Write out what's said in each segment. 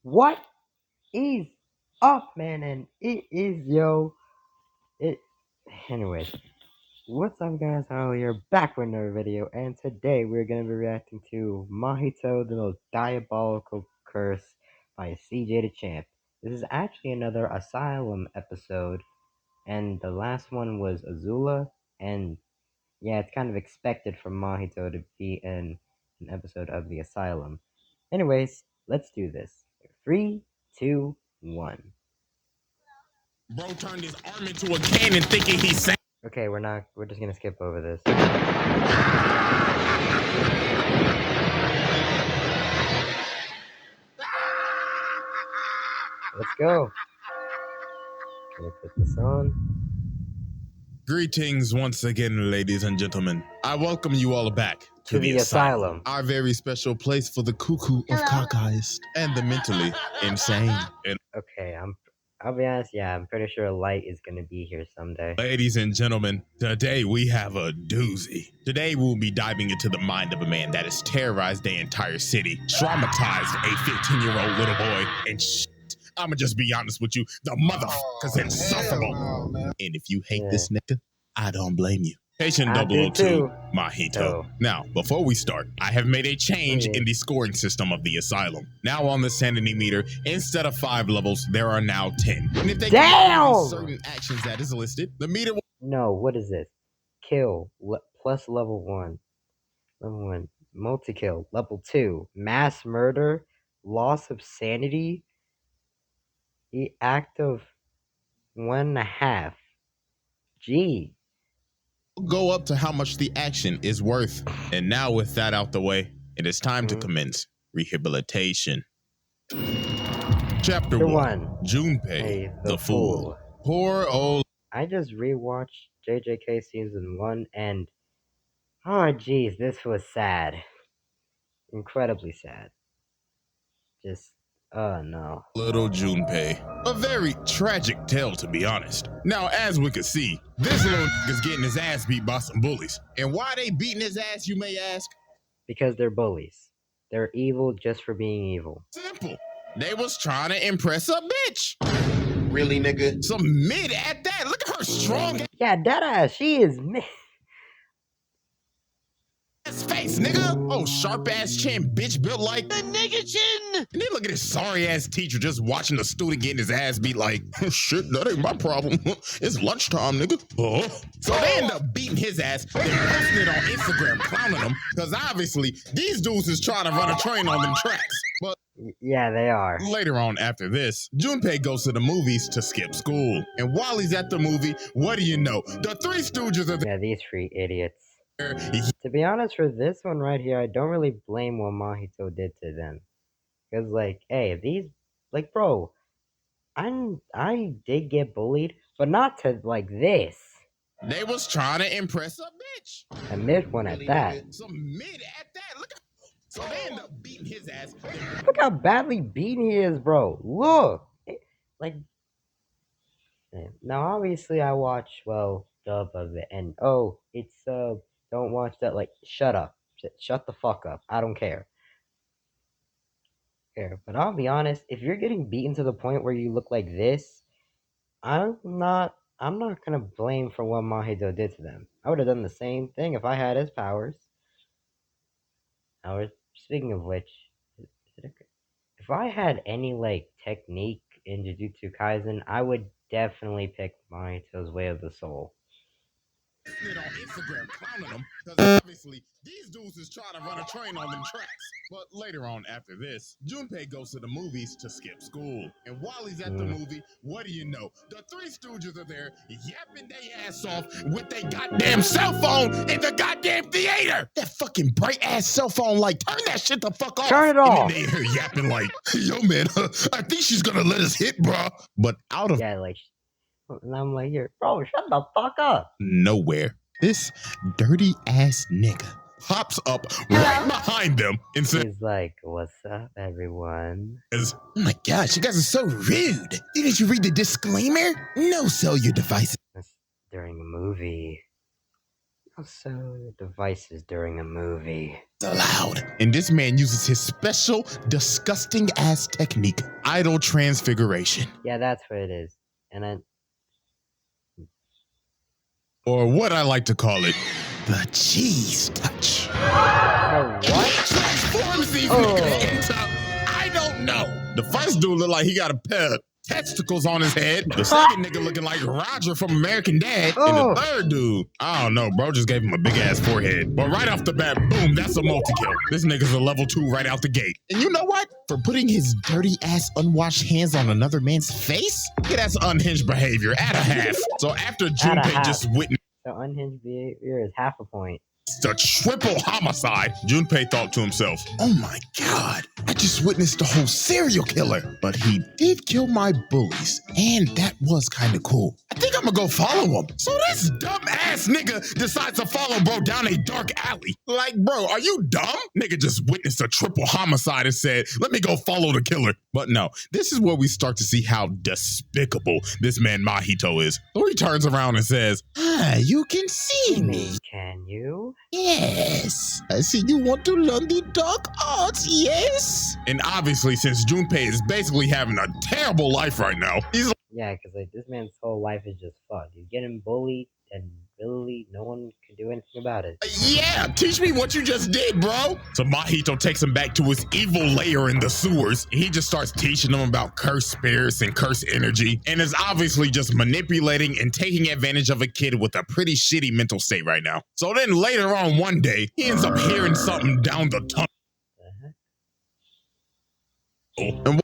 What is up, man? And it is it. Anyways, what's up, guys? Harley here, back with another video, and today we're gonna be reacting to MAHITO, the Most Diabolical Curse by CJ the Champ. This is actually another Asylum episode, and the last one was Azula, and yeah, it's kind of expected from MAHITO to be in an episode of the Asylum. Anyways, let's do this. 3, 2, 1. Bro turned his arm into a cannon thinking he's saying. Okay, we're just gonna skip over this. Let's go. Can I put this on? Greetings once again, ladies and gentlemen. I welcome you all back to the Asylum, our very special place for the cuckoo of cockeyes and the mentally insane. And Okay, I'll be honest, yeah, I'm pretty sure Light is gonna be here someday. ladies and gentlemen, today we have a doozy. Today we'll be diving into the mind of a man that has terrorized the entire city, traumatized a 15-year-old little boy, and I'ma just be honest with you, the motherfucker's insufferable. And if you hate this nigga, I don't blame you. Patient 002, MAHITO. Now, before we start, I have made a change in the scoring system of the Asylum. Now on the sanity meter, instead of 5 levels, there are now 10. And if they Damn! certain actions that is listed, the meter will... No, what is this? Kill, plus level 1. Level 1. Multi-kill, level 2. Mass murder, loss of sanity, the act of 1.5. Gee. go up to how much the action is worth. And now with that out the way, it is time to commence rehabilitation. Chapter 1. Junpei, the Fool. Poor old... I just rewatched JJK Season 1 and... oh jeez, this was sad. Incredibly sad. Just... oh no. Little Junpei. A very tragic tale, to be honest. Now, as we can see, this little is getting his ass beat by some bullies. And why they beating his ass, you may ask? Because they're bullies. They're evil just for being evil. Simple. They was trying to impress a bitch. Really, nigga? Some mid at that. Look at her strong Yeah, deadass. She is mid. face, nigga. Oh, sharp ass chin, bitch built like the nigga chin. And then look at this sorry ass teacher just watching the student getting his ass beat like, shit, that ain't my problem. It's lunchtime, nigga. So they end up beating his ass, then posting it on Instagram, clowning him, because obviously these dudes is trying to run a train on them tracks. But yeah, they are. later on after this, Junpei goes to the movies to skip school. And while he's at the movie, what do you know? The Three Stooges are there. Yeah, these 3 idiots. To be honest, for this one right here, I don't really blame what MAHITO did to them. Because, like, hey, these... like, bro, I did get bullied, but not to, like, this. They was trying to impress a bitch. A mid one at that. Some mid at that. Look at... so they end up beating his ass. Look how badly beaten he is, bro. Look! Like... now, obviously, I watch, well, dub of it, and, oh, it's, don't watch that, like, shut up. Shut the fuck up. I don't care. But I'll be honest, if you're getting beaten to the point where you look like this, I'm not gonna blame for what MAHITO did to them. I would have done the same thing if I had his powers. Speaking of which, if I had any, like, technique in Jujutsu Kaisen, I would definitely pick MAHITO's Way of the Soul. On Instagram clowning them, because obviously these dudes is trying to run a train on them tracks. But later on after this, Junpei goes to the movies to skip school. And while he's at the movie, what do you know? The Three Stooges are there yapping their ass off with their goddamn cell phone in the goddamn theater. That fucking bright ass cell phone, like, turn that shit the fuck off. Turn it off. And then they hear yapping like, yo man, I think she's gonna let us hit, bro. But out of and I'm like, here, bro, shut the fuck up. nowhere, this dirty ass nigga pops up right behind them and says, he's like, what's up, everyone? oh my gosh, you guys are so rude. Didn't you read the disclaimer? No cellular devices. That's during a movie. No cellular devices during a movie. allowed. And this man uses his special, disgusting ass technique, idol transfiguration. Yeah, that's what it is. And then, Or what I like to call it, the cheese touch. what? Transforms these Oh. niggas into, I don't know. The first dude looked like he got a pair of testicles on his head. The second nigga looking like Roger from American Dad. And the third dude, I don't know, bro, just gave him a big ass forehead. But right off the bat, boom, that's a multi-kill. This nigga's a level 2 right out the gate. And you know what? For putting his dirty ass unwashed hands on another man's face? Yeah, that's unhinged behavior at a half. So after Junpei just witnessed So unhinged behavior is half a point. a triple homicide, Junpei thought to himself, oh my god, I just witnessed a whole serial killer. But he did kill my bullies, and that was kind of cool. I think I'm gonna go follow him. So this dumb ass nigga decides to follow bro down a dark alley. Like, bro, are you dumb? Nigga just witnessed a triple homicide and said, let me go follow the killer. But no, this is where we start to see how despicable this man Mahito is. So he turns around and says, you can see me. Can you? Yes, I see you want to learn the dark arts, yes? And obviously, since Junpei is basically having a terrible life right now, he's Yeah, because like this man's whole life is just fucked. He's getting bullied, and really no one can do anything about it. yeah, teach me what you just did, bro. So Mahito takes him back to his evil lair in the sewers. And he just starts teaching him about cursed spirits and cursed energy, and is obviously just manipulating and taking advantage of a kid with a pretty shitty mental state right now. So then later on one day, he ends up hearing something down the tunnel. And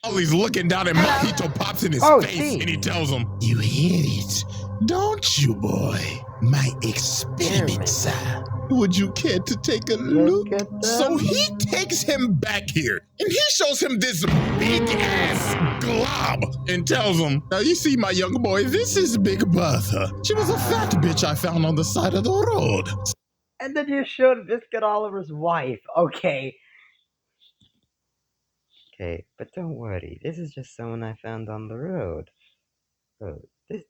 while he's looking down at Mahito pops in his face and he tells him, you hear it, don't you, boy? My experiment, sir. Would you care to take a look? So he takes him back here and he shows him this big ass glob and tells him, now you see my young boy, this is Big Bertha. She was a fat bitch I found on the side of the road. And then you showed Biscuit Oliver's wife. Okay. Okay, but don't worry. This is just someone I found on the road. Oh, this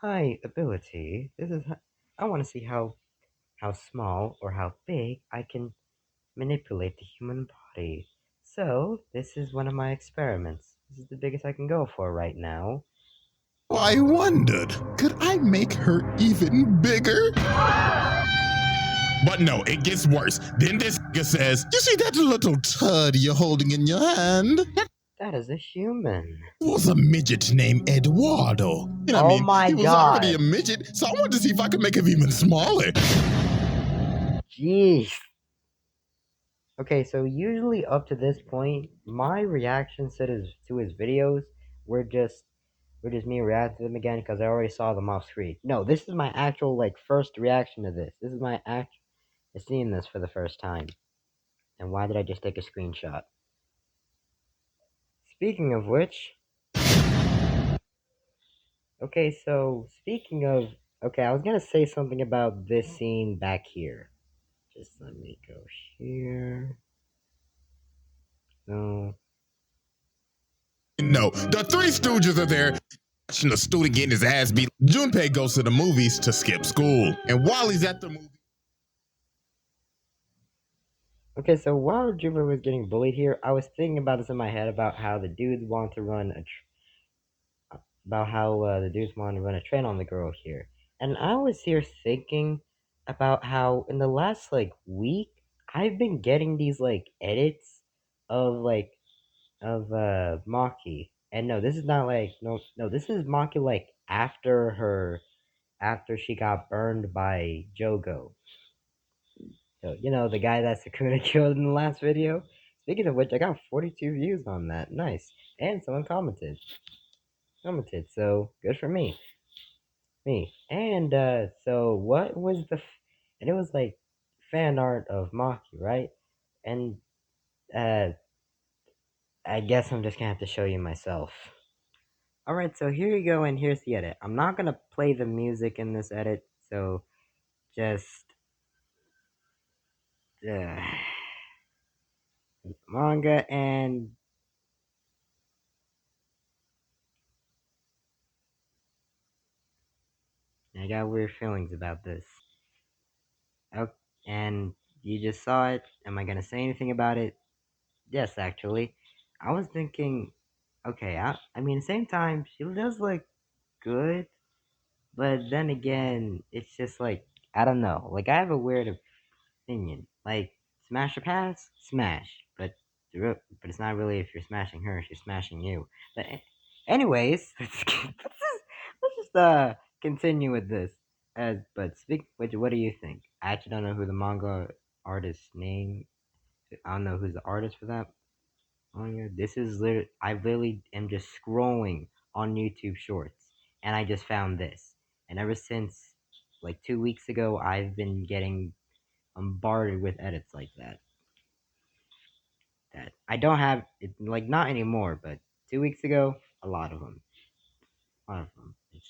my ability. This is I want to see how small or how big I can manipulate the human body. So this is one of my experiments. This is the biggest I can go for right now. I wondered, could I make her even bigger? But no, it gets worse. Then this nigga says, you see that little turd you're holding in your hand? That is a human. It was a midget named Eduardo. You know what I mean? He was already a midget, so I wanted to see if I could make him even smaller. Jeez. Okay, so usually up to this point, my reactions to his videos were just me reacting to them again because I already saw them off screen. No, this is my actual like first reaction to this. This is my seeing this for the first time. And why did I just take a screenshot? Speaking of which, okay, so speaking of, okay, I was gonna say something about this scene back here. Just let me go here. No. No, the Three Stooges are there. Watching the student getting his ass beat. Junpei goes to the movies to skip school. And while he's at the movie, Okay, so while Jupiter was getting bullied here, I was thinking about this in my head about how the dudes want to run a train on the girl here, and I was here thinking about how in the last like week I've been getting these like edits of Maki, and no, this is not like this is Maki like after she got burned by Jogo. So, you know, the guy that Sakuna killed in the last video. Speaking of which, I got 42 views on that. Nice. And someone commented. So good for me. And so what was and it was like fan art of Maki, right? And uh I guess I'm just gonna have to show you myself. Alright, so here you go, and here's the edit. I'm not gonna play the music in this edit, so just manga, and I got weird feelings about this. Oh, and You just saw it. Am I gonna say anything about it? Yes, actually. I was thinking, okay, I mean, at the same time, she does look good, but then again, it's just like, I don't know. Like, I have a weird opinion. Like, smash or pass? Smash. But it's not really if you're smashing her, she's smashing you. But, anyways, let's just continue with this. But speak, what do you think? I actually don't know who the manga artist's name. I don't know who's the artist for that. Oh yeah, this is literally, I literally am just scrolling on YouTube Shorts, and I just found this. And ever since, like 2 weeks ago, I've been getting bombarded with edits like that. That I don't have, it, like not anymore, but 2 weeks ago, a lot of them. A lot of them. It's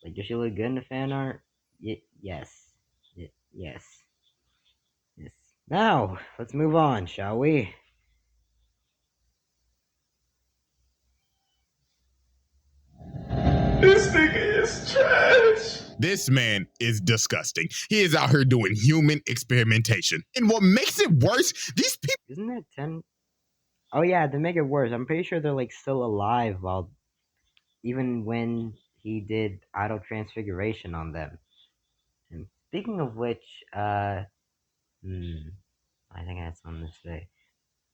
like, does she look good in the fan art? Yes. Yes. Yes. Now, let's move on, shall we? This nigga is trash. This man is disgusting. He is out here doing human experimentation. And what makes it worse, these people. Isn't that 10? Oh yeah, to make it worse, I'm pretty sure they're like still alive while even when he did auto transfiguration on them. And speaking of which, I think I had something to say.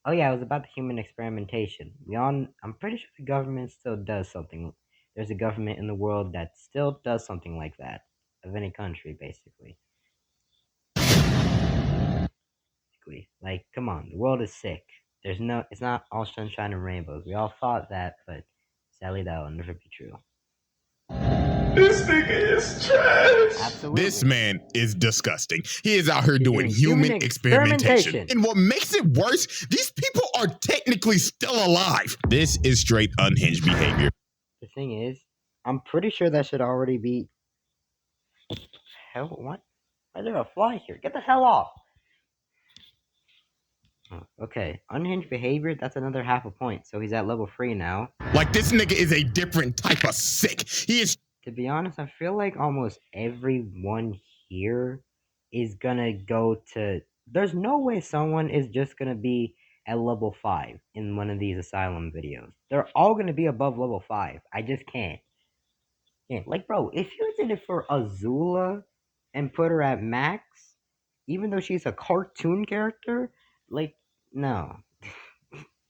Oh yeah, it was about the human experimentation. I'm pretty sure the government still does something. There's a government in the world that still does something like that, of any country, basically. Like, come on, the world is sick. It's not all sunshine and rainbows. We all thought that, but sadly that will never be true. This nigga is trash. Absolutely. This man is disgusting. He is out here doing human experimentation. And what makes it worse, these people are technically still alive. This is straight unhinged behavior. The thing is, I'm pretty sure that should already be. Hell, what? Why is there a fly here? Get the hell off! Oh, okay, unhinged behavior, that's another half a point, so he's at level 3 now. Like, this nigga is a different type of sick. He is. To be honest, I feel like almost everyone here is gonna go to. There's no way someone is just gonna be at level 5 in one of these asylum videos. They're all gonna be above level 5. I just can't. Yeah, like, bro, if you did it for Azula and put her at max, even though she's a cartoon character, like, no.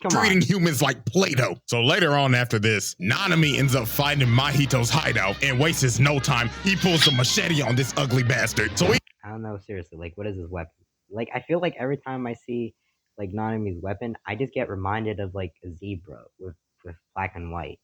Come on. Treating humans like Play-Doh. So later on after this, Nanami ends up finding Mahito's hideout and wastes no time. He pulls a machete on this ugly bastard. So I don't know, seriously, like, what is his weapon? Like, I feel like every time I see, like, Nanami's weapon, I just get reminded of, like, a zebra with black and white.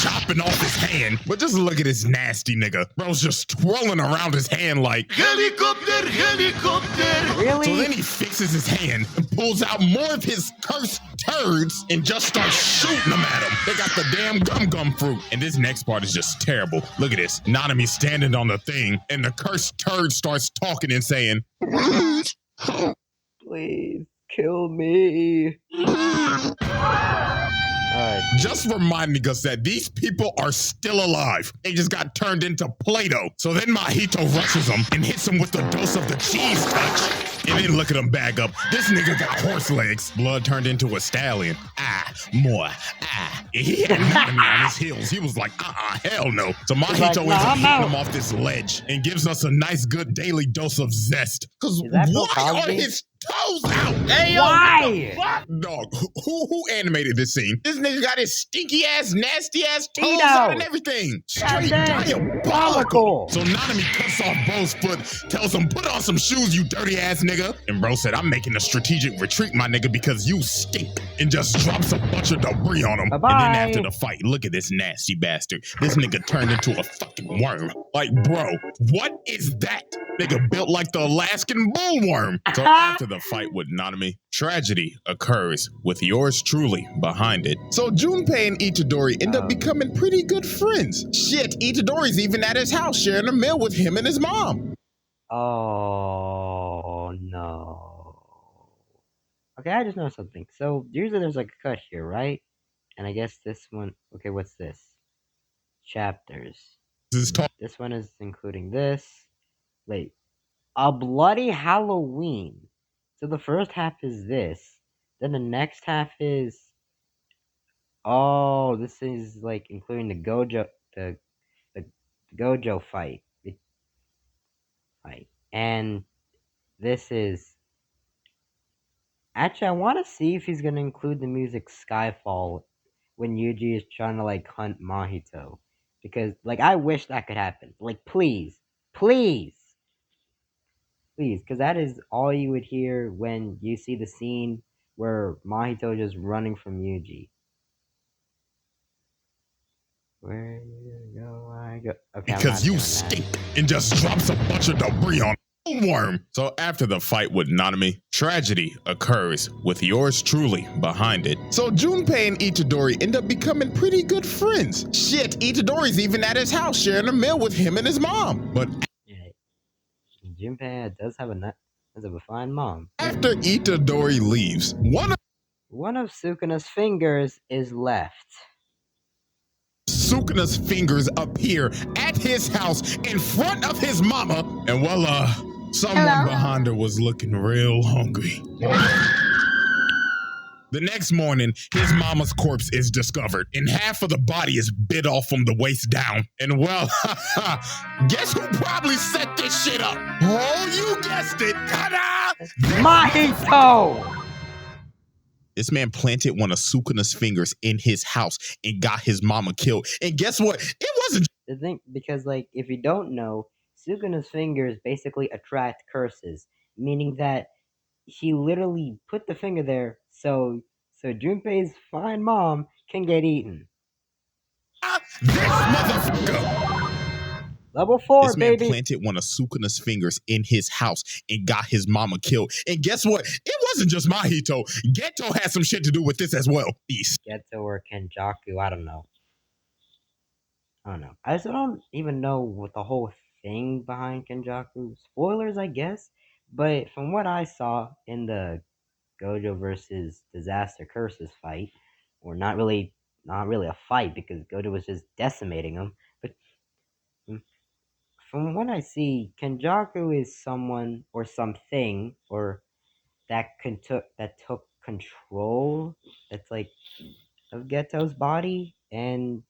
chopping off his hand. But just look at this nasty nigga. Bro's just twirling around his hand like helicopter, helicopter. Really? So then he fixes his hand and pulls out more of his cursed turds and just starts shooting them at him. They got the damn gum fruit. And this next part is just terrible. Look at this. Nanami standing on the thing and the cursed turd starts talking and saying, Please kill me. Just reminding us that these people are still alive. They just got turned into Play-Doh. So then Mahito rushes them and hits him with the dose of the cheese touch. And then look at him back up. This nigga got horse legs. Blood turned into a stallion. More. He had Nanami on his heels. He was like, hell no. So Mahito ends up hitting him off this ledge and gives us a nice, good daily dose of zest. Because why are his toes out? Hey, yo, why? Dog, who animated this scene? This nigga got his stinky ass, nasty ass toes out and everything. Straight diabolical. So Nanami cuts off Bro's foot, tells him, put on some shoes, you dirty ass nigga. And Bro said, I'm making a strategic retreat, my nigga, because you stink. And just drops a bunch of debris on him. Bye-bye. And then after the fight, look at this nasty bastard. This nigga turned into a fucking worm. Like, bro, what is that? Nigga built like the Alaskan bullworm. So after the fight with Nanami, tragedy occurs with yours truly behind it. So Junpei and Itadori end up becoming pretty good friends. Shit, Itadori's even at his house sharing a meal with him and his mom. Oh, no. Okay, I just know something. So usually there's like a cut here, right? And I guess this one, okay, what's this? Chapters. This one is including this. Wait. A Bloody Halloween. So the first half is this. Then the next half is, oh, this is like including the Gojo fight. And this is, actually, I want to see if he's gonna include the music Skyfall when Yuji is trying to like hunt Mahito, because like I wish that could happen. Like please, please, please, because that is all you would hear when you see the scene where Mahito just running from Yuji. Where you go, I go. Okay, because you stink and just drops a bunch of debris on worm. So after the fight with Nanami, tragedy occurs with yours truly behind it. So Junpei and Itadori end up becoming pretty good friends. Shit, Itadori's even at his house sharing a meal with him and his mom. But yeah, Junpei does have a fine mom. After Itadori leaves, one of Sukuna's fingers is left. Sukuna's fingers appear at his house in front of his mama, and someone behind her was looking real hungry. The next morning, his mama's corpse is discovered, and half of the body is bit off from the waist down. And guess who probably set this shit up? Oh, you guessed it! Ta-da! MAHITO! This man planted one of Sukuna's fingers in his house and got his mama killed. And guess what? It wasn't the thing, because like if you don't know, Sukuna's fingers basically attract curses, meaning that he literally put the finger there so Junpei's fine mom can get eaten. This motherfucker! Level 4, this man baby. planted one of Sukuna's fingers in his house and got his mama killed. And guess what? It wasn't just Mahito. Geto had some shit to do with this as well. Geto or Kenjaku, I don't know. I just don't even know what the whole thing behind Kenjaku. Spoilers, I guess. But from what I saw in the Gojo versus Disaster Curses fight, or not really a fight because Gojo was just decimating him, but from what I see, Kenjaku is someone or something or that took control that's like of Geto's body, and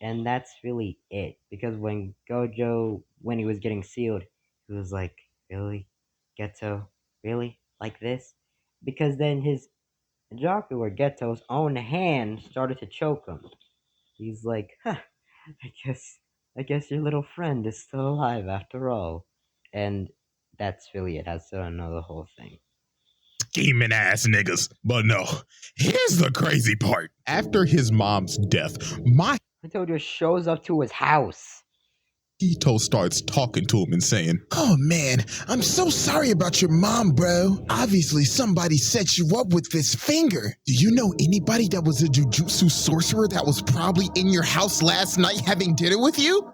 that's really it. Because when Gojo, when he was getting sealed, he was like, really? Geto? Really? Like this? Because then his Kenjaku or Geto's own hand started to choke him. He's like, huh, I guess your little friend is still alive after all. And that's really it. I still don't know the whole thing. Scheming ass niggas. But no, here's the crazy part. After his mom's death, Mahito just shows up to his house. Mahito starts talking to him and saying, "Oh man, I'm so sorry about your mom, bro. Obviously somebody set you up with this finger. Do you know anybody that was a jujutsu sorcerer that was probably in your house last night having dinner with you?"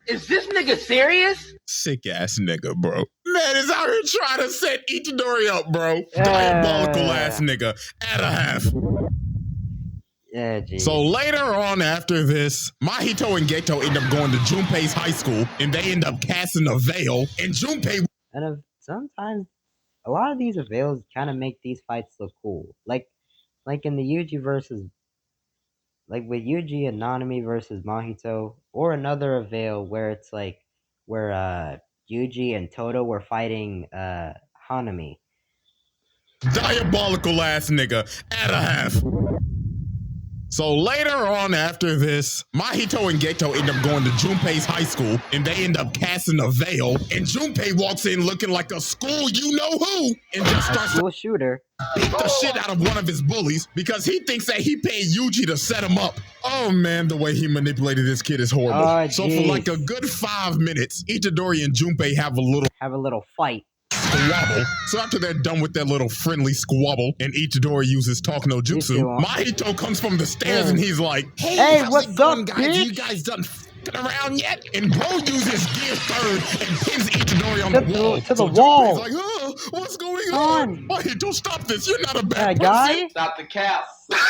Is this nigga serious? Sick ass nigga, bro. Man is out here trying to set Itadori up, bro. Diabolical ass nigga. At a half. Yeah, geez. So later on after this, Mahito and Geto end up going to Junpei's high school, and they end up casting a veil, and Junpei... And sometimes, a lot of these veils kind of make these fights look cool. Like in the Yuji versus... Like with Yuji and Nanami versus Mahito, or another veil where it's like, where Yuji and Todo were fighting Hanami. Diabolical ass nigga, at a half. So later on after this, Mahito and Geto end up going to Junpei's high school, and they end up casting a veil, and Junpei walks in looking like a school you-know-who, and just starts to shooter. Beat the shit out of one of his bullies because he thinks that he paid Yuji to set him up. Oh man, the way he manipulated this kid is horrible. Oh, so for like a good 5 minutes, Itadori and Junpei have a little fight. Squabble. So after they're done with their little friendly squabble and Itadori uses Talk No Jutsu, Mahito comes from the stairs and he's like, Hey, what's up, guys? bitch? You guys done f***ing around yet? And bro uses gear third and pins Itadori on the wall. To the wall. Junpei's like, What's going on. on? Mahito, stop this. You're not a bad person. Guy? Stop the cap. Stop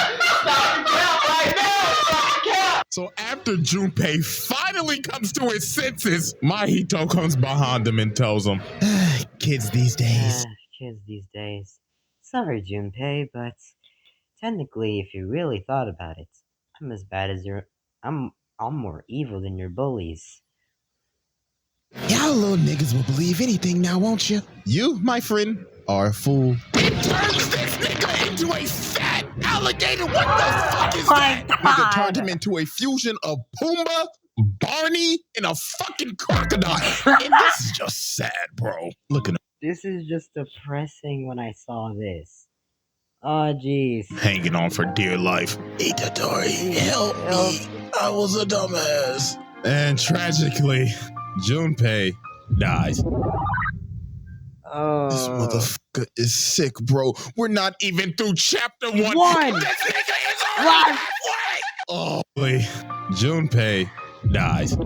the cap right now. Stop the cap. So after Junpei finally comes to his senses, Mahito comes behind him and tells him, kids these days. Kids these days. Sorry, Junpei, but technically, if you really thought about it, I'm as bad as I'm more evil than your bullies. Y'all little niggas will believe anything now, won't you? You, my friend, are a fool. It turns this nigga into a fat alligator. What the fuck is that? Nigga turned him into a fusion of Pumbaa, Barney, and a fucking crocodile. And this is just sad, bro. Look at him. This is just depressing when I saw this. Oh, jeez. Hanging on for dear life. Itadori, help me. I was a dumbass. And tragically, Junpei dies. Oh. This motherfucker is sick, bro. We're not even through chapter 1. This nigga is already halfway. Oh, boy. Junpei dies.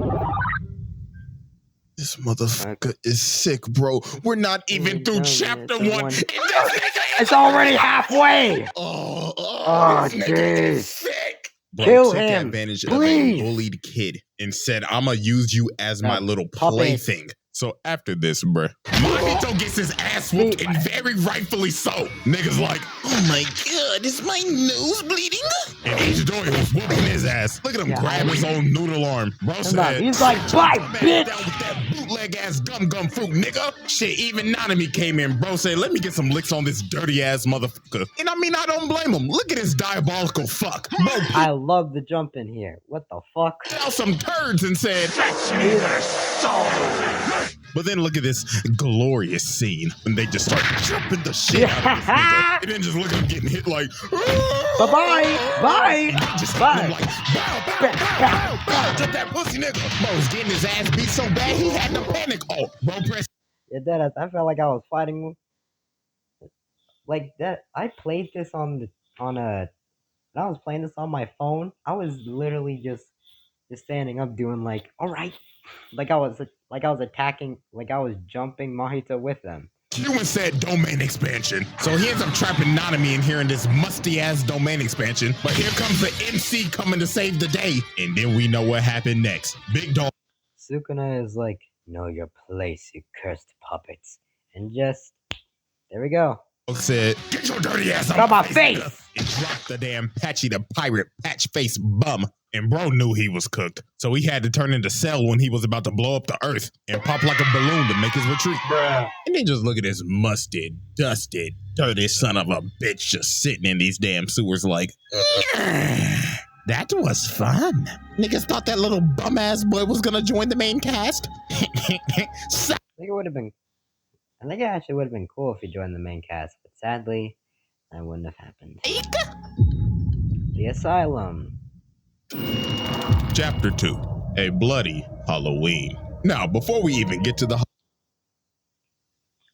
This motherfucker is sick, bro. We're not even through chapter 1. And this nigga It's already halfway. Oh, this nigga is sick. Bro, Kill took him, advantage please. of a bullied kid and said, I'ma use you as my little plaything. So after this, bruh, Mahito gets his ass whooped, and very rightfully so. Niggas like, oh my god, is my nose bleeding? And Itadori was whooping his ass. Look at him grab his own noodle arm. Bro said, he's like, bye, bitch. Down with that bootleg ass gum fruit, nigga. Shit, even Nanami came in. Bro said, let me get some licks on this dirty ass motherfucker. And I mean, I don't blame him. Look at his diabolical fuck. Bro, I love the jump in here. What the fuck? out some turds and said, but then look at this glorious scene when they just start jumping the shit out of this nigga. And then just look at him getting hit like, Bye-bye. Bye. just Bye. hitting him like, bow, jump that pussy nigga. Bro was getting his ass beat so bad he had to panic. Oh, bro, press. Yeah, that I felt like I was fighting like that. I played this when I was playing this on my phone. I was literally just standing up doing like, all right, like I was attacking, like I was jumping Mahito with them. Human said domain expansion. So he ends up trapping Nanami in here in this musty ass domain expansion. But here comes the MC coming to save the day. And then we know what happened next. Big dog. Sukuna is like, know your place, you cursed puppets. And just, there we go. Said, get your dirty ass on my face! And dropped the damn Patchy the pirate patch face bum. And bro knew he was cooked. So he had to turn into Cell when he was about to blow up the earth and pop like a balloon to make his retreat. Bruh. And then just look at this musted, dusted, dirty son of a bitch just sitting in these damn sewers like, that was fun. Niggas thought that little bum ass boy was gonna join the main cast. I think it actually would have been cool if he joined the main cast, but sadly, that wouldn't have happened. The Asylum. Chapter 2, A Bloody Halloween. Now, before we even get to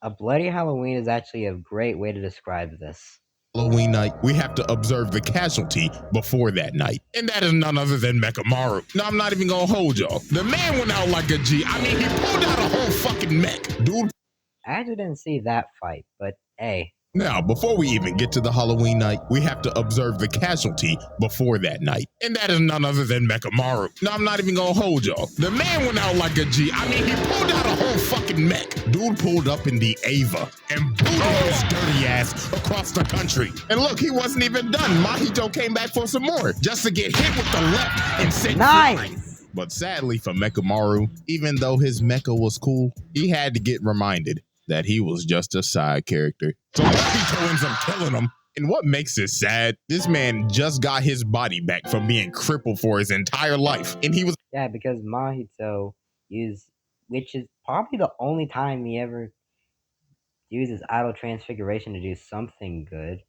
A bloody Halloween is actually a great way to describe this. Halloween night, we have to observe the casualty before that night. And that is none other than Mekamaru. Now, I'm not even gonna hold y'all. The man went out like a G. I mean, he pulled out a whole fucking mech. Dude. I actually didn't see that fight, but hey. Now, before we even get to the Halloween night, we have to observe the casualty before that night. And that is none other than Mekamaru. Now, I'm not even gonna hold y'all. The man went out like a G. I mean, he pulled out a whole fucking mech. Dude pulled up in the Ava and booted his dirty ass across the country. And look, he wasn't even done. Mahito came back for some more, just to get hit with the left and sent flying. But sadly for Mekamaru, even though his mecha was cool, he had to get reminded that he was just a side character. So Mahito ends up killing him. And what makes it sad, this man just got his body back from being crippled for his entire life. And he was— yeah, because Mahito used, which is probably the only time he ever uses idle transfiguration to do something good,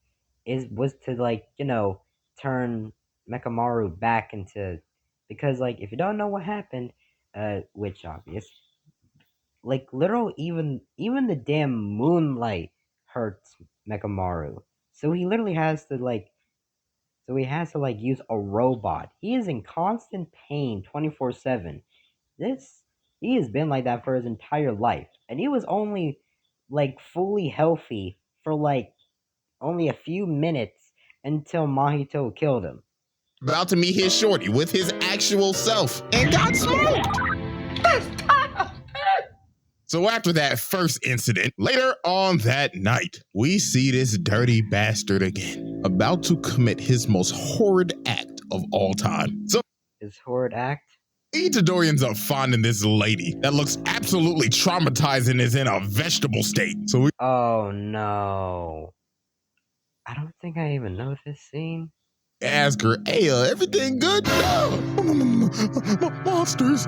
was to, like, you know, turn Mekamaru back into, because, like, if you don't know what happened, which obvious, like, literal, even the damn moonlight hurts Mekamaru. So he literally has to, like, use a robot. He is in constant pain 24/7. He has been like that for his entire life. And he was only like fully healthy for like only a few minutes until Mahito killed him. About to meet his shorty with his actual self and got smoked. So after that first incident, later on that night, we see this dirty bastard again, about to commit his most horrid act of all time. So His horrid act? Itadori ends up finding this lady that looks absolutely traumatized and is in a vegetable state. So we Oh no. I don't think I even know this scene. ask her, hey, everything good? Monsters.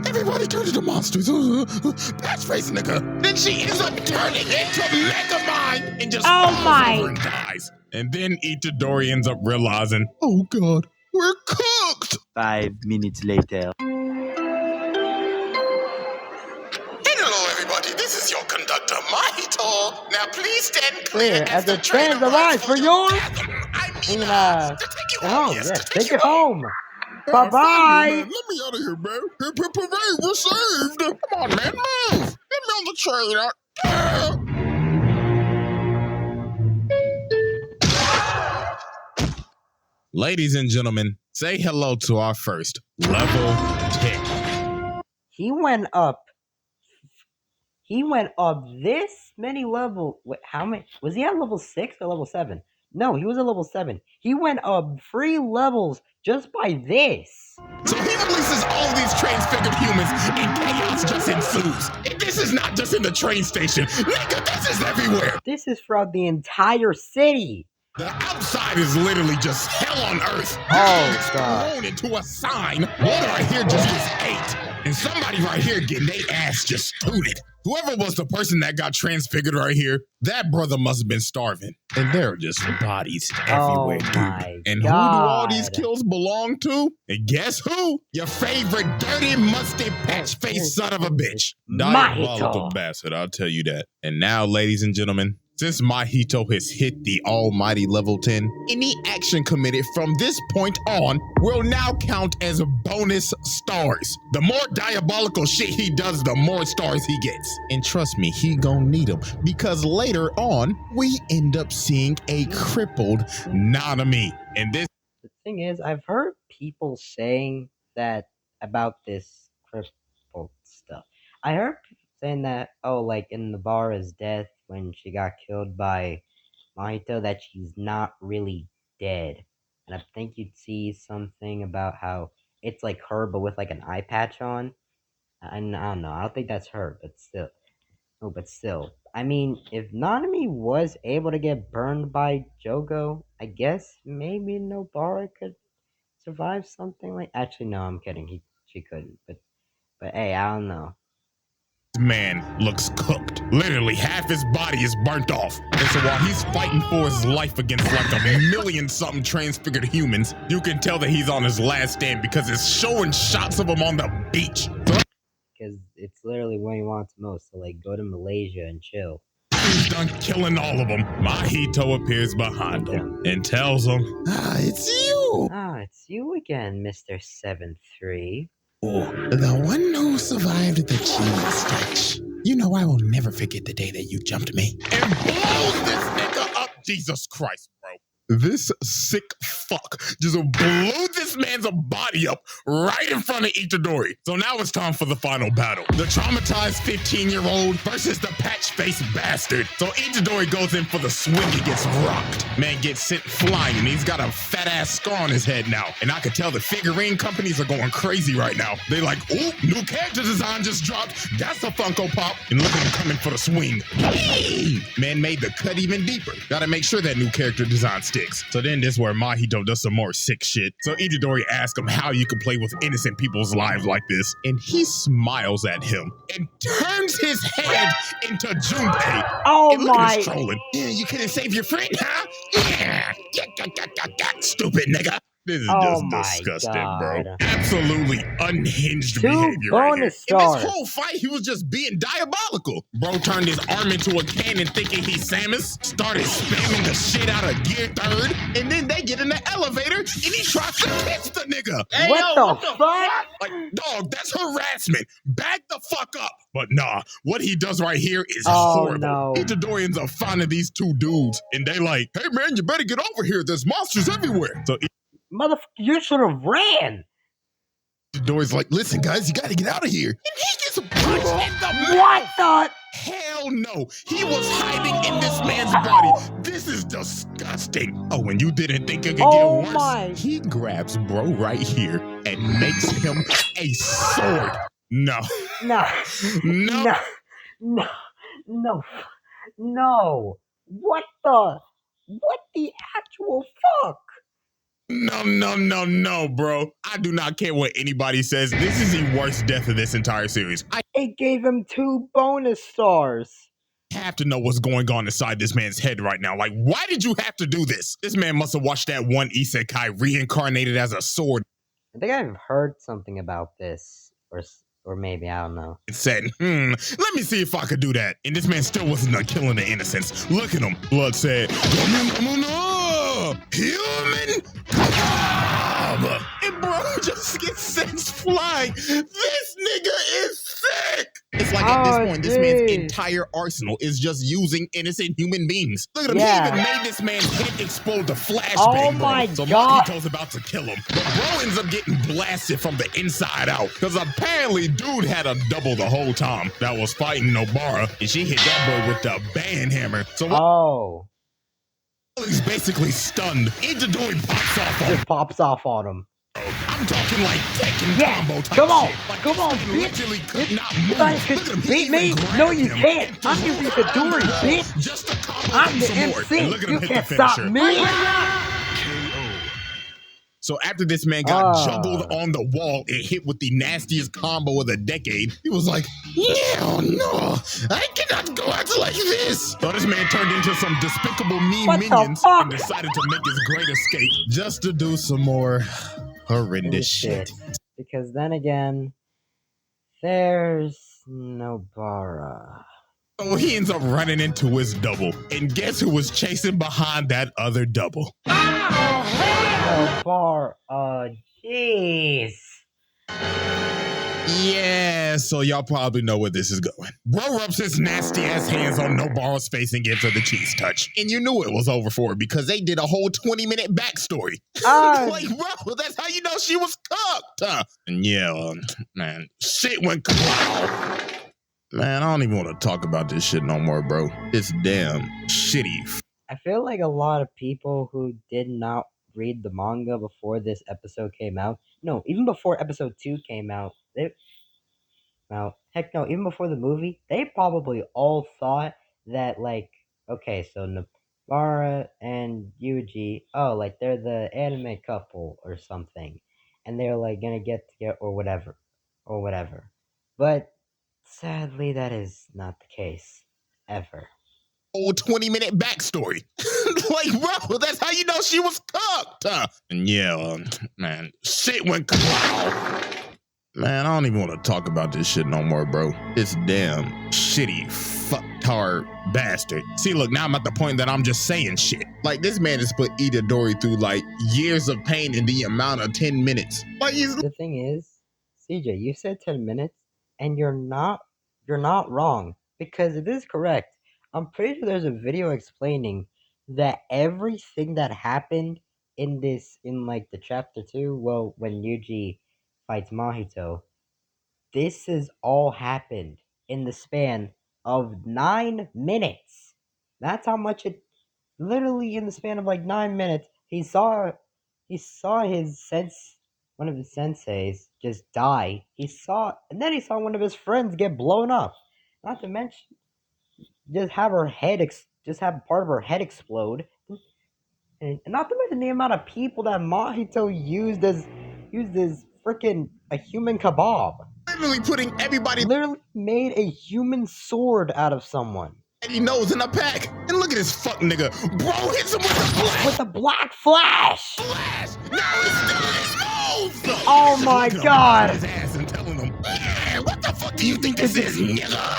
Everybody turn into monsters. Patch face nigga. Then she ends up turning into Megamind and just falls over and dies. And then Itadori ends up realizing, oh God, we're cooked. 5 minutes later. Hello, everybody. This is your conductor, Mahito. Now, please stand Clear as the train arrives for yours. Take it home. Bye bye. Let me out of here, man. Parade, we're saved. Come on, man, move. Get me on the train. Ladies and gentlemen, say hello to our first level 10. He went up this many levels. Wait, how many? Was he at level 6 or level 7? No, he was at level 7. He went up 3 levels just by this. So he releases all of these transfigured humans and chaos just ensues. And this is not just in the train station. Nigga, this is everywhere. This is throughout the entire city. The outside is literally just hell on earth. Oh, God. Thrown into a sign. Water right here just gets ate. And somebody right here getting their ass just tooted. Whoever was the person that got transfigured right here, that brother must have been starving. And there are just bodies everywhere, dude. And who do all these kills belong to? And guess who? Your favorite dirty, musty, patch-faced son of a bitch. Diabolical bastard, I'll tell you that. And now, ladies and gentlemen, since Mahito has hit the almighty level 10, any action committed from this point on will now count as bonus stars. The more diabolical shit he does, the more stars he gets. And trust me, he gonna need them, because later on, we end up seeing a crippled Nanami. And this— the thing is, I've heard people saying that about this crippled stuff. I heard people saying that, oh, like in Nobara's death, when she got killed by Mahito, that she's not really dead. And I think you'd see something about how it's like her, but with like an eye patch on. And I don't know. I don't think that's her, but still. Oh, but still. I mean, if Nanami was able to get burned by Jogo, I guess maybe Nobara could survive something like. Actually, no, I'm kidding. She couldn't. But hey, I don't know. Man looks cooked. Literally half his body is burnt off. And so while he's fighting for his life against like a million something transfigured humans, you can tell that he's on his last stand because it's showing shots of him on the beach. Because it's literally what he wants most, to like go to Malaysia and chill. He's done killing all of them. Mahito appears behind him and tells him, it's you. It's you again, Mr. 7-3. Oh, the one who survived the cheese touch. You know I will never forget the day that you jumped me. And blows this nigga up. Jesus Christ, bro. This sick fuck just blew this man's body up right in front of Itadori. So now it's time for the final battle. The traumatized 15-year-old versus the patch-faced bastard. So Itadori goes in for the swing and gets rocked. Man gets sent flying and he's got a fat-ass scar on his head now. And I could tell the figurine companies are going crazy right now. They like, ooh, new character design just dropped. That's a Funko Pop. And look at him coming for the swing. Hey! Man made the cut even deeper. Gotta make sure that new character design sticks. So then this is where Mahito does some more sick shit. So Itadori asks him how you can play with innocent people's lives like this. And he smiles at him and turns his head into Junpei. Oh and look my. at his trolling. Yeah, you couldn't save your friend, huh? Yeah. Stupid nigga. This is Oh just my disgusting, bro. God. Absolutely unhinged 2 behavior right here. bonus In this stars. whole fight, he was just being diabolical. Bro turned his arm into a cannon thinking he's Samus, started spamming the shit out of Gear 3rd, and then they get in the elevator and he tries to kiss the nigga. Hey, What yo, the what the fuck? Like, dog, that's harassment. Back the fuck up. But nah, what he does right here is Oh, horrible. no. Itadori ends up finding these 2 dudes, and they like, hey man, you better get over here. There's monsters everywhere. So Motherfucker, you should have ran. Itadori's like, listen guys, you gotta get out of here. And he gets punched in the What mouth. the? Hell no. He was hiding in this man's body. This is disgusting. Oh, and you didn't think it could Oh get worse? my. He grabs bro right here and makes him a sword. No. No. No. No. No. No. No. What the? What the actual fuck? No, bro. I do not care what anybody says. This is the worst death of this entire series. I It gave him 2 bonus stars. have to know what's going on inside this man's head right now. Like, why did you have to do this? This man must have watched that one isekai reincarnated as a sword I think I've heard something about this, or maybe I don't know. and said, let me see if I could do that. And this man still wasn't done killing the innocents. Look at him. Blood said, no, human cob. And bro just gets sent flying. This nigga is sick. It's like at this point, this man's entire arsenal is just using innocent human beings. Look at him. Yeah. He even made this man's head explode to flashbang, Oh bro. my So God. Mahito's about to kill him. But bro ends up getting blasted from the inside out. Because apparently dude had a double the whole time that was fighting Nobara. And she hit that boy with the band hammer. So Oh. he's basically stunned. Itadori pops off on him. Just pops off on him. I'm talking like Tekken Yeah, combo type come on, shit. Like, come on, this nigga bitch. literally could not move. You guys Look at him, could he beat even me? grabbed No, you him can't. and I'm threw the him Itadori, on the wall bitch. Just to combo I'm him the some more. MC. And look at him You hit can't the stop finisher. me. So after this man got juggled on the wall and hit with the nastiest combo of the decade, he was like, no, I cannot go out like this. So this man turned into some despicable mean What the minions fuck? and decided to make his great escape just to do some more horrendous shit. Because then again, there's Nobara. So he ends up running into his double. And guess who was chasing behind that other double? Nobara. Jeez. Yeah, so y'all probably know where this is going. Bro rubs his nasty ass hands on Nobara's face and gives her the cheese touch. And you knew it was over for her because they did a whole 20-minute backstory. Like, bro, that's how you know she was cooked. And yeah, man, shit went clown. Man, I don't even want to talk about this shit no more, bro. It's damn shitty. I feel like a lot of people who did not read the manga before this episode came out, no, even before episode 2 came out, heck no, even before the movie, they probably all thought that, like, okay, so Nobara and Yuji, oh, like, they're the anime couple or something, and they're, like, gonna get together or whatever. But sadly, that is not the case, ever. Whole 20-minute backstory. Like, bro, that's how you know she was cooked. And yeah, man, shit went clown. Man, I don't even want to talk about this shit no more, bro. It's damn shitty, fucktard bastard. See, look, now I'm at the point that I'm just saying shit. Like, this man has put Itadori through, like, years of pain in the amount of 10 minutes. Like, he's... The thing is, CJ, you said 10 minutes, and you're not wrong, because it is correct. I'm pretty sure there's a video explaining that everything that happened in like the chapter 2, well, when Yuji fights Mahito, this has all happened in the span of 9 minutes. That's how much it, literally in the span of like 9 minutes, he saw one of his senseis just die. And then he saw one of his friends get blown up. Not to mention, just have part of her head explode. And not to mention the amount of people that Mahito used as freaking a human kebab. literally putting everybody... Literally made a human sword out of someone. he knows in a pack. And look at this fuck nigga. Bro hits him with the black flash. No, he's still his moves. Oh my god. His ass and telling him, man, what the fuck do you think this is, nigga?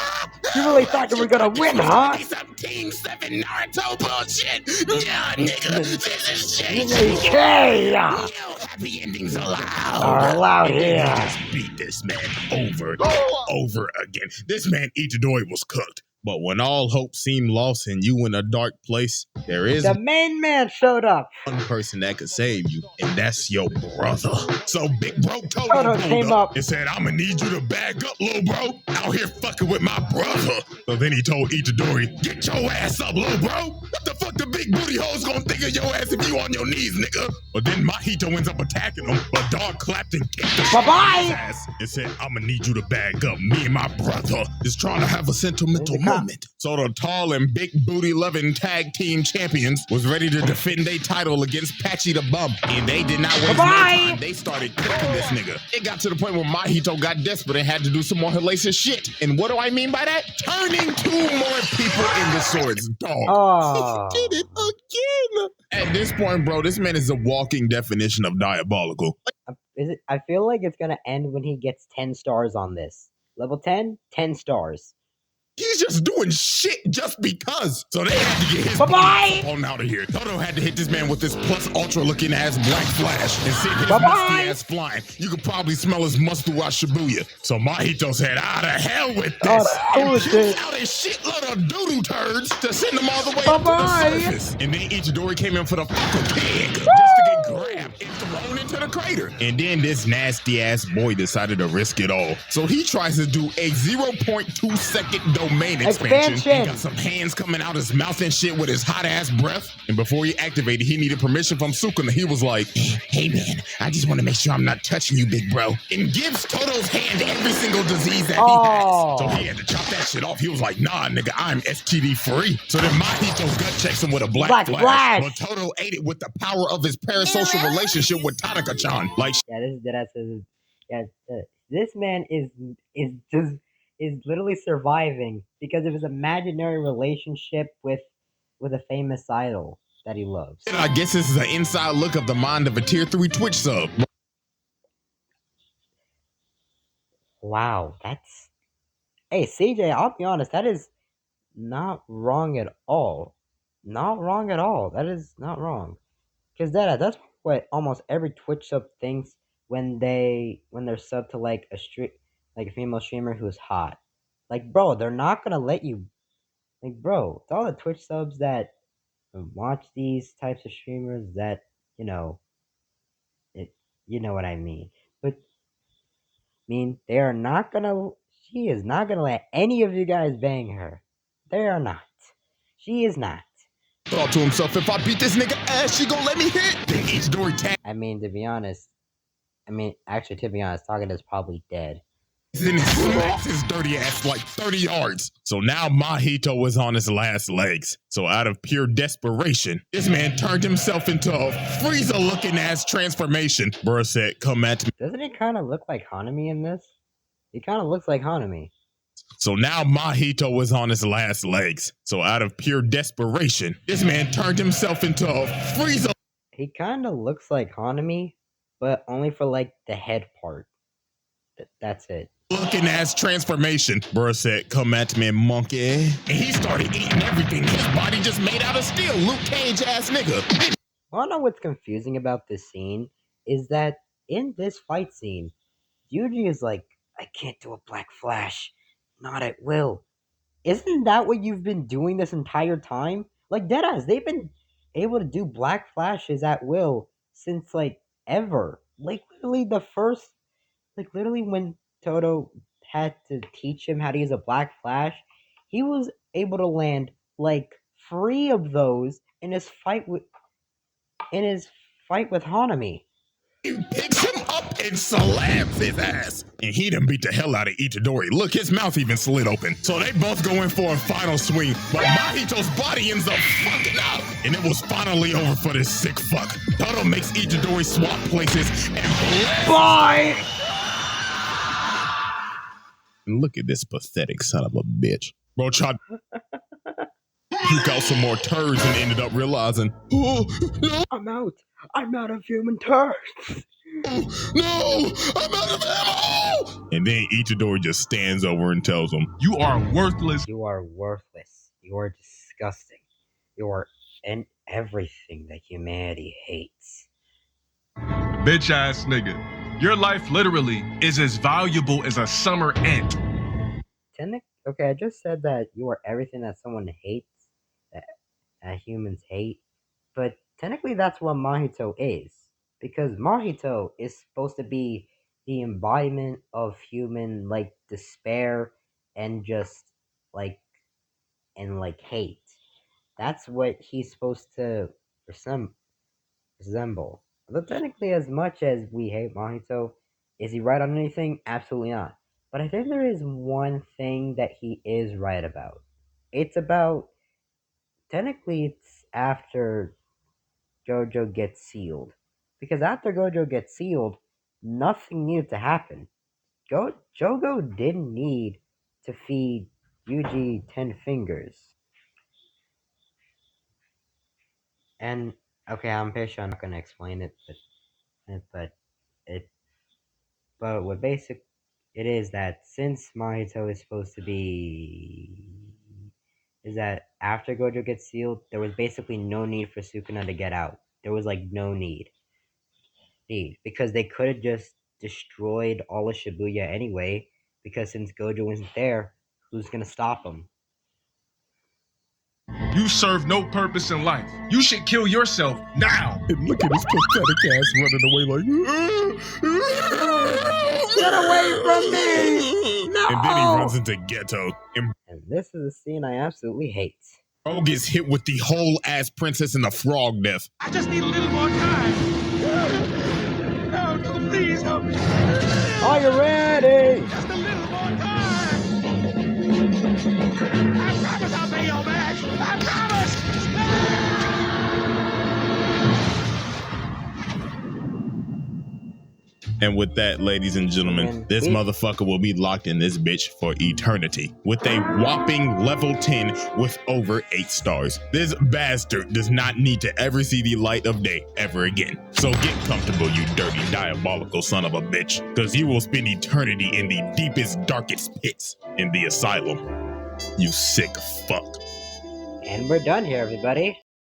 You really thought you were gonna win, huh? Some Team 7 Naruto bullshit. Nah, nigga, this is JJK. No happy endings allowed. Are allowed here. Just beat this man over and over again. This man Itadori was cooked. But when all hope seemed lost and you in a dark place, there is the main man showed up. one person that could save you, and that's your brother. So Big Bro Toto came up and said, I'ma need you to back up, little bro. Out here fucking with my brother. So then he told Itadori, get your ass up, little bro. What the fuck the big booty hoes gonna think of your ass if you on your knees, nigga? But then Mahito ends up attacking him, but Dog clapped and kicked his ass and said, I'ma need you to back up. Me and my brother is trying to have a sentimental moment. So the tall and big booty loving tag team champions was ready to defend their title against Patchy the Bum. And they did not waste no time. They started cooking this nigga. It got to the point where Mahito got desperate and had to do some more hellacious shit. And what do I mean by that? Turning 2 more people into swords. Dog. He did it again. At this point, bro, this man is a walking definition of diabolical. I feel like it's gonna end when he gets 10 stars on this. Level 10, 10 stars. He's just doing shit just because. So they had to get his on out of here. Toto had to hit this man with this plus ultra looking ass black flash and send his musty ass flying. You could probably smell his must throughout Shibuya. So Mahito said, out of hell with this. And puked out a shitload of doodoo turds to send them all the way up to the surface. And then Itadori came in for the fucking pig just to get grabbed and thrown into the crater. And then this nasty ass boy decided to risk it all. So he tries to do a 0.2 second domain expansion. He got some hands coming out his mouth and shit with his hot ass breath. And before he activated, he needed permission from Sukuna. He was like, hey man, I just want to make sure I'm not touching you, big bro. And gives Toto's hand every single disease that he has. So he had to chop that shit off. He was like, nah, nigga, I'm STD free. So then Mahito's gut checks him with a black flash. But Toto ate it with the power of his parasocial relationship with Tanaka-chan. Like, yeah, this is dead. Yeah, this man is literally surviving because of his imaginary relationship with a famous idol that he loves. I guess this is an inside look of the mind of a tier 3 Twitch sub. Wow, that's... Hey, CJ, I'll be honest, that is not wrong at all. Not wrong at all. That is not wrong. Because that's what almost every Twitch sub thinks when they're subbed to like a female streamer who's hot. Like, bro, they're not gonna let you. Like, bro, it's all the Twitch subs that watch these types of streamers that, you know what I mean. But, they are not gonna, she is not gonna let any of you guys bang her. They are not. She is not. Thought to himself, if I beat this nigga ass, she gonna let me hit. Then Itadori tag. To be honest, Takada's probably dead. Then he smacks his dirty ass like 30 yards. So now Mahito is on his last legs. So out of pure desperation, this man turned himself into a Frieza-looking ass transformation. Bruh said, come at me. Doesn't he kind of look like Hanami in this? He kind of looks like Hanami. So now Mahito is on his last legs. So out of pure desperation, this man turned himself into a Frieza. He kind of looks like Hanami, but only for like the head part. That's it. Looking ass transformation. Bruh said, come at me, monkey. And he started eating everything. His body just made out of steel. Luke Cage ass nigga. Wanna know what's confusing about this scene? Is that in this fight scene, Yuji is like, I can't do a black flash. Not at will. Isn't that what you've been doing this entire time? Like, deadass, they've been able to do black flashes at will since, like, ever. Like, literally when Toto had to teach him how to use a black flash, he was able to land, like, 3 of those in his fight with Hanami. He picks him up and slams his ass. And he done beat the hell out of Itadori. Look, his mouth even slid open. So they both go in for a final swing, but Mahito's body ends up fucking up. And it was finally over for this sick fuck. Toto makes Itadori swap places and bye! And look at this pathetic son of a bitch. Bro tried puke out some more turds and ended up realizing, oh, no, I'm out of human turds. no, I'm out of ammo. And then Ichidori just stands over and tells him, You are worthless. You are worthless. You are disgusting. You are in everything that humanity hates. Bitch ass nigga. Your life literally is as valuable as a summer ant. Okay, I just said that you are everything that someone hates, that humans hate, but technically that's what Mahito is. Because Mahito is supposed to be the embodiment of human, like, despair and just, like, hate. That's what he's supposed to resemble. Although technically, as much as we hate Mahito, is he right on anything? Absolutely not. But I think there is one thing that he is right about. It's about, technically, it's after Gojo gets sealed. Because after Gojo gets sealed, nothing needed to happen. Jogo didn't need to feed Yuji 10 fingers. And, okay, I'm pretty sure I'm not gonna explain it, but what basic it is that since Mahito is supposed to be is that after Gojo gets sealed, there was basically no need for Sukuna to get out. There was like no need. Because they could have just destroyed all of Shibuya anyway, because since Gojo isn't there, who's gonna stop them? You serve no purpose in life. You should kill yourself now. and look at his pathetic ass running away like, Get away from me! No! And then he runs into Ghetto, and this is a scene I absolutely hate. bro gets hit with the whole ass Princess and the Frog death. I just need a little more time. No, please help me. Are you ready? Just a little more time. I promise I'll pay you back. I promise. And with that, ladies and gentlemen, this motherfucker will be locked in this bitch for eternity with a whopping level 10 with over 8 stars. This bastard does not need to ever see the light of day ever again. So get comfortable, you dirty, diabolical son of a bitch, because you will spend eternity in the deepest, darkest pits in the asylum. You sick fuck. And we're done here, everybody.